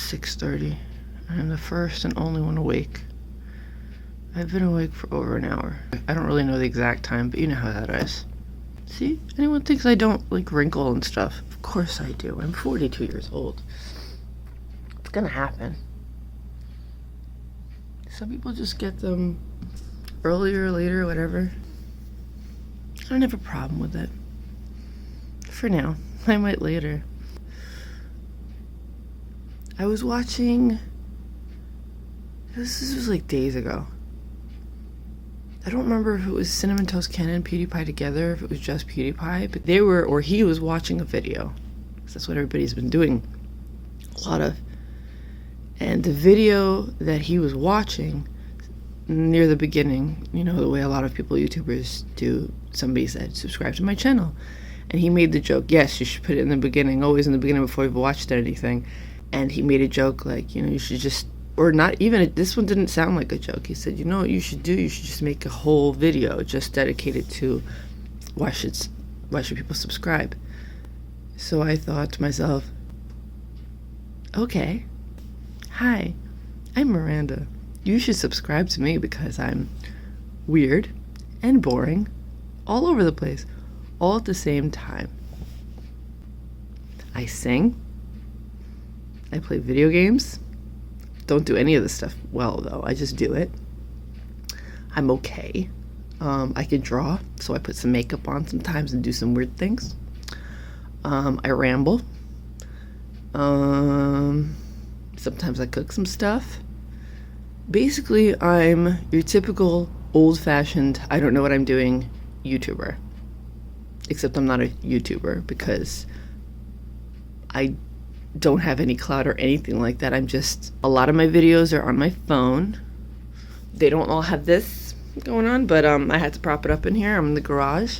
6:30. I'm the first and only one awake. I've been awake for over an hour. I don't really know the exact time, but you know how that is. See? Anyone thinks I don't, like, wrinkle and stuff? Of course I do. I'm 42 years old. It's gonna happen. Some people just get them earlier, later, whatever. I don't have a problem with it. For now. I might later. I was watching... This was like days ago. I don't remember if it was Cinnamon Toast Ken and PewDiePie together, if it was just PewDiePie, but they were, or he was watching a video. Because that's what everybody's been doing a lot of. And the video that he was watching, near the beginning, you know, the way a lot of people, YouTubers do, somebody said, subscribe to my channel. And he made the joke, yes, you should put it in the beginning, always in the beginning before you've watched anything. And he made a joke like, you know, you should just, or not even, this one didn't sound like a joke. He said, you know what you should do? You should just make a whole video just dedicated to why should people subscribe? So I thought to myself, okay, hi, I'm Miranda. You should subscribe to me because I'm weird and boring all over the place, all at the same time. I sing. I play video games. Don't do any of this stuff well, though. I just do it. I'm okay. I can draw, so I put some makeup on sometimes and do some weird things. I ramble. Sometimes I cook some stuff. Basically, I'm your typical old-fashioned, I don't know what I'm doing YouTuber. Except I'm not a YouTuber because I don't have any clout or anything like that. I'm just, a lot of my videos are on my phone. They don't all have this going on, but I had to prop it up in here. I'm in the garage.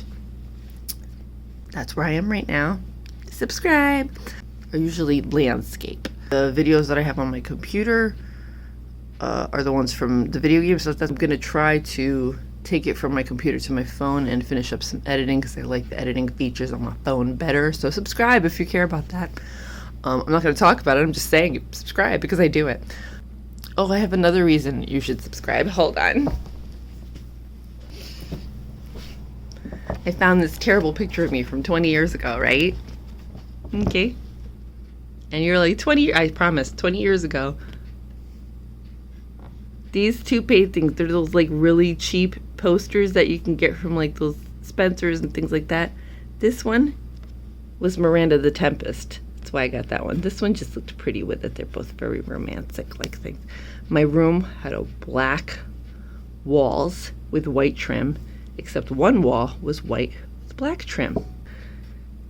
That's where I am right now. Subscribe. Are usually landscape. The videos that I have on my computer are the ones from the video game stuff. I'm gonna try to take it from my computer to my phone and finish up some editing because I like the editing features on my phone better. So subscribe if you care about that. I'm not going to talk about it. I'm just saying subscribe because I do it. Oh, I have another reason you should subscribe. Hold on. I found this terrible picture of me from 20 years ago, right? Okay. And you're like, I promise, 20 years ago. These two paintings, they're those like really cheap posters that you can get from like those Spencer's and things like that. This one was Miranda the Tempest. That's why I got that one. This one just looked pretty with it. They're both very romantic like things. My room had a black walls with white trim, except one wall was white with black trim.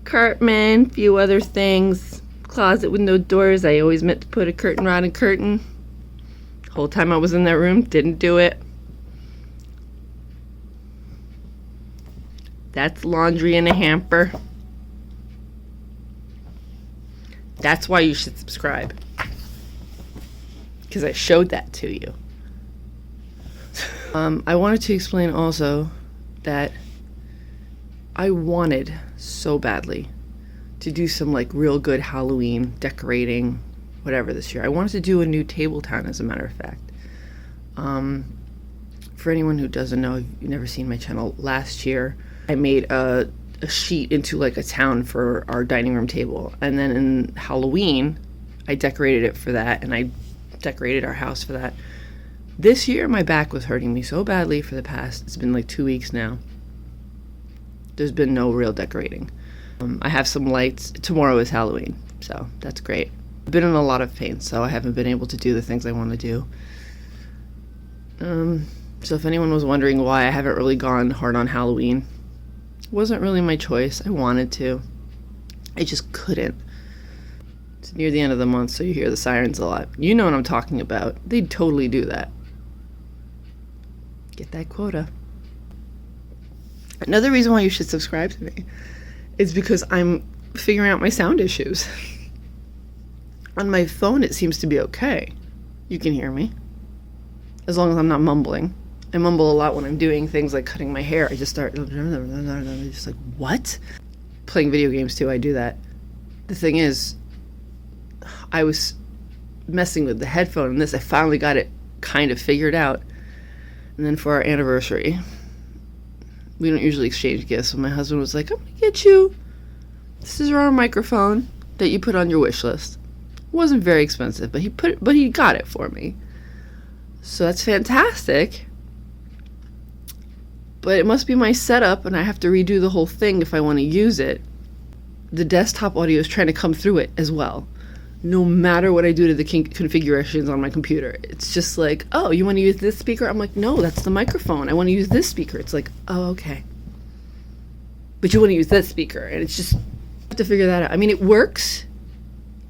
Cartman, few other things. Closet with no doors. I always meant to put a curtain rod and curtain. Whole time I was in that room, didn't do it. That's laundry in a hamper. That's why you should subscribe. Because I showed that to you. I wanted to explain also that I wanted so badly to do some like real good Halloween decorating, whatever this year. I wanted to do a new table town, as a matter of fact. For anyone who doesn't know, if you've never seen my channel, last year I made a sheet into like a town for our dining room table, and then in Halloween I decorated it for that, and I decorated our house for that. This year my back was hurting me so badly for the past, it's been like 2 weeks now. There's been no real decorating. I have some lights. Tomorrow is Halloween, so that's great. I've been in a lot of pain, so I haven't been able to do the things I want to do. So if anyone was wondering why I haven't really gone hard on Halloween, it wasn't really my choice. I wanted to. I just couldn't. It's near the end of the month, so you hear the sirens a lot. You know what I'm talking about. They'd totally do that. Get that quota. Another reason why you should subscribe to me is because I'm figuring out my sound issues. On my phone, it seems to be okay. You can hear me. As long as I'm not mumbling. I mumble a lot when I'm doing things like cutting my hair. I just start, just like, what? Playing video games too, I do that. The thing is, I was messing with the headphone and this. I finally got it kind of figured out. And then for our anniversary, we don't usually exchange gifts, but my husband was like, I'm gonna get you, this is our microphone that you put on your wish list. It wasn't very expensive, but he got it for me. So that's fantastic. But it must be my setup, and I have to redo the whole thing if I want to use it. The desktop audio is trying to come through it as well. No matter what I do to the configurations on my computer. It's just like, oh, you want to use this speaker? I'm like, no, that's the microphone. I want to use this speaker. It's like, oh, okay. But you want to use this speaker. And it's just, I have to figure that out. I mean, it works,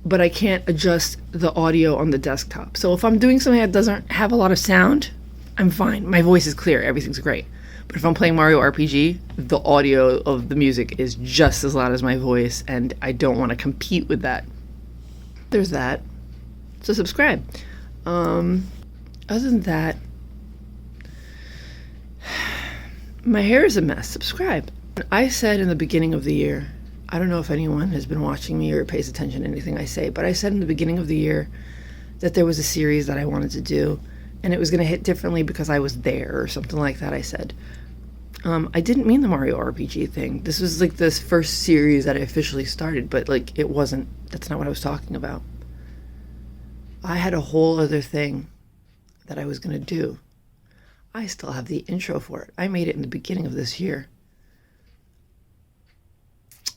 but I can't adjust the audio on the desktop. So if I'm doing something that doesn't have a lot of sound, I'm fine. My voice is clear. Everything's great. But if I'm playing Mario RPG, the audio of the music is just as loud as my voice, and I don't want to compete with that. There's that. So subscribe. Other than that, my hair is a mess. Subscribe. I said in the beginning of the year, I don't know if anyone has been watching me or pays attention to anything I say, but I said in the beginning of the year that there was a series that I wanted to do, and it was going to hit differently because I was there or something like that, I said. I didn't mean the Mario RPG thing. This was like this first series that I officially started, but like it wasn't, that's not what I was talking about. I had a whole other thing that I was going to do. I still have the intro for it. I made it in the beginning of this year.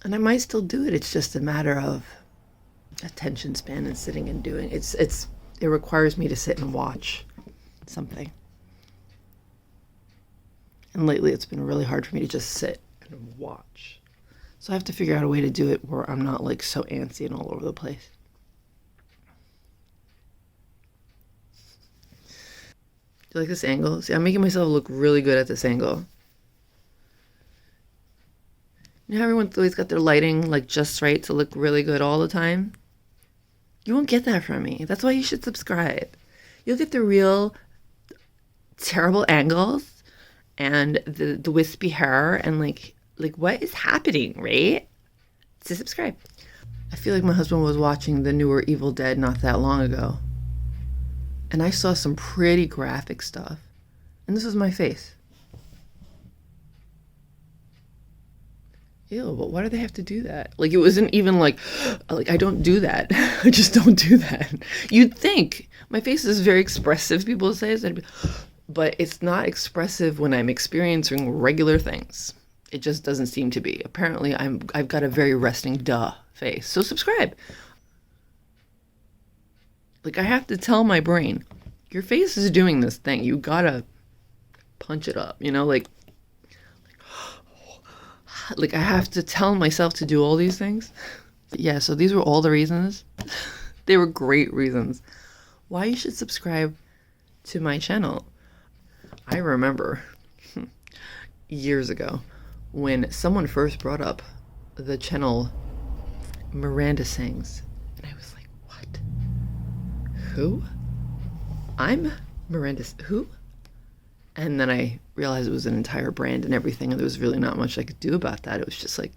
And I might still do it. It's just a matter of attention span and sitting and doing it. It requires me to sit and watch something. And lately it's been really hard for me to just sit and watch. So I have to figure out a way to do it where I'm not like so antsy and all over the place. Do you like this angle? See, I'm making myself look really good at this angle. You know how everyone's always got their lighting like just right to look really good all the time? You won't get that from me. That's why you should subscribe. You'll get the real terrible angles and the wispy hair and like what is happening, right? So subscribe. I feel like my husband was watching the newer Evil Dead not that long ago. And I saw some pretty graphic stuff. And this was my face. Ew, but why do they have to do that? Like, it wasn't even like I don't do that. I just don't do that. You'd think. My face is very expressive, people say. But it's not expressive when I'm experiencing regular things. It just doesn't seem to be. Apparently, I've got a very resting duh face. So subscribe. Like, I have to tell my brain, your face is doing this thing. You gotta punch it up, you know? Like I have to tell myself to do all these things. Yeah, so these were all the reasons. They were great reasons why you should subscribe to my channel. I remember years ago when someone first brought up the channel Miranda Sings. And I was like, what? Who? I'm Miranda, who? And then I realized it was an entire brand and everything, and there was really not much I could do about that. It was just like,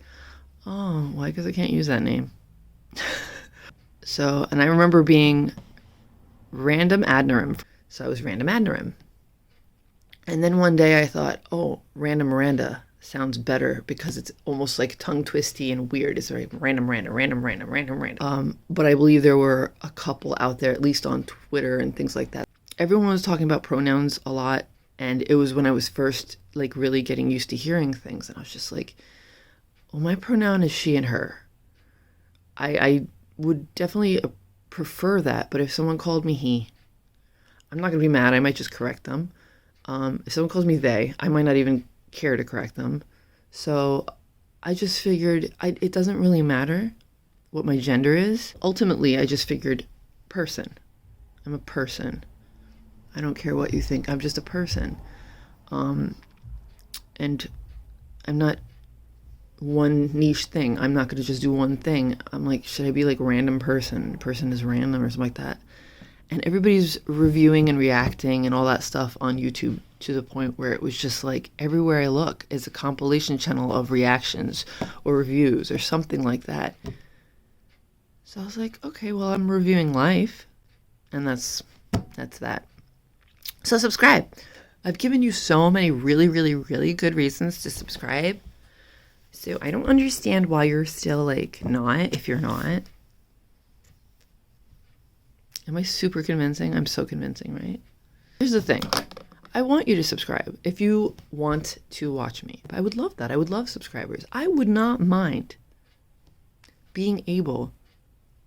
oh, well, I guess I can't use that name. So, and I remember being Random Adnerim. So I was Random Adnerim. And then one day I thought, oh, Random Miranda sounds better because it's almost like tongue twisty and weird. It's like Random Miranda, Random Miranda, Random Miranda. But I believe there were a couple out there, at least on Twitter and things like that. Everyone was talking about pronouns a lot. And it was when I was first like really getting used to hearing things. And I was just like, well, my pronoun is she and her. I would definitely prefer that. But if someone called me he, I'm not going to be mad. I might just correct them. If someone calls me they, I might not even care to correct them. So I just figured it doesn't really matter what my gender is. Ultimately, I just figured person. I'm a person. I don't care what you think. I'm just a person. And I'm not one niche thing. I'm not going to just do one thing. I'm like, should I be like random person? Person is random or something like that. And everybody's reviewing and reacting and all that stuff on YouTube to the point where it was just like everywhere I look is a compilation channel of reactions or reviews or something like that. So I was like, okay, well, I'm reviewing life. And that's that. So subscribe. I've given you so many really, really, really good reasons to subscribe. So I don't understand why you're still like not, if you're not. Am I super convincing? I'm so convincing, right? Here's the thing. I want you to subscribe if you want to watch me. I would love that. I would love subscribers. I would not mind being able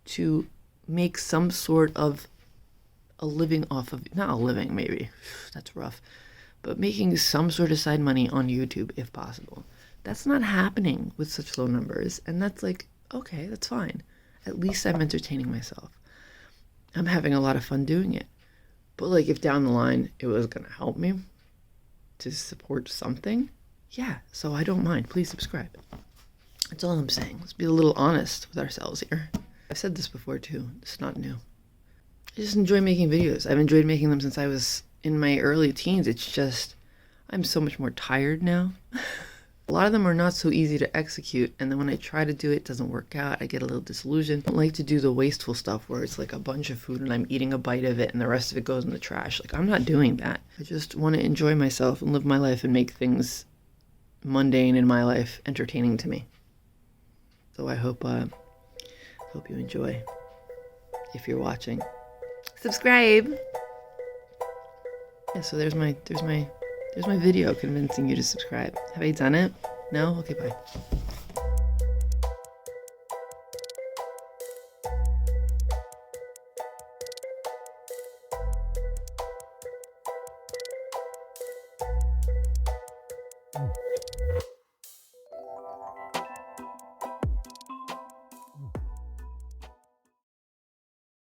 to make some sort of a living off of, not a living maybe, that's rough, but making some sort of side money on YouTube if possible. That's not happening with such low numbers. And that's like, okay, that's fine. At least I'm entertaining myself. I'm having a lot of fun doing it. But like if down the line it was going to help me to support something, yeah, so I don't mind. Please subscribe. That's all I'm saying. Let's be a little honest with ourselves here. I've said this before too. It's not new. I just enjoy making videos. I've enjoyed making them since I was in my early teens. It's just, I'm so much more tired now. A lot of them are not so easy to execute, and then when I try to do it, it doesn't work out. I get a little disillusioned. I don't like to do the wasteful stuff where it's like a bunch of food and I'm eating a bite of it and the rest of it goes in the trash. Like, I'm not doing that. I just want to enjoy myself and live my life and make things mundane in my life entertaining to me. So I hope you enjoy. If you're watching, subscribe. Yeah, so there's my video convincing you to subscribe. Have I done it? No? Okay, bye.